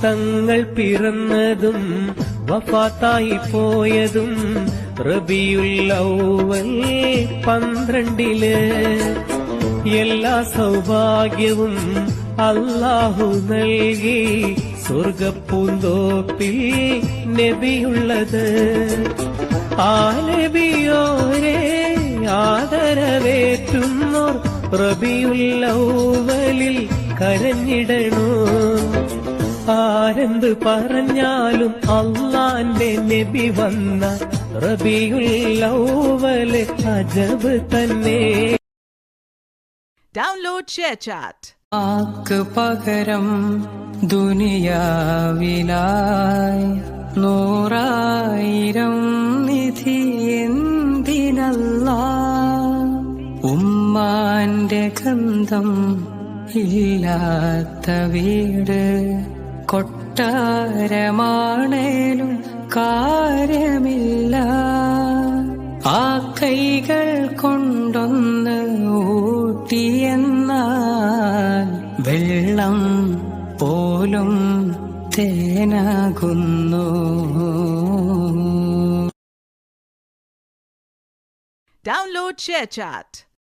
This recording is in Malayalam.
തങ്ങൾ പിറന്നതും വഫാത്തായി പോയതും റബീഉൽ അവ്വൽ 12 എല്ലാ സൗഭാഗ്യവും അല്ലാഹു നൽകി സ്വർഗപ്പൂന്തോപ്പിൽ നബിയുള്ളത്. ആ നബിയോരെ ആദരവേറ്റുന്നോർ റബീഉൽ അവ്വലിൽ കരഞ്ഞിടണോ. ആരെന്ത് പറഞ്ഞാലും അള്ളാന്റെ നബി വന്ന റബീഉൽ അവ്വൽ അജബ് തന്നെ. Download ShareChat. ആക്ക് പകരം ദുനിയാവിലായി 100,000 നിധി എന്തിനല്ലാ. ഉമ്മാന്റെ ഗന്ധം ഇല്ലാത്ത വീട് കൊട്ടാരമാണേലും കാര്യമില്ല. ആ കൈകൾ കൊണ്ടൊന്ന് ഊട്ടിയെന്നാൽ വെള്ളം പോലും തേനാകുന്നു. Download ShareChat.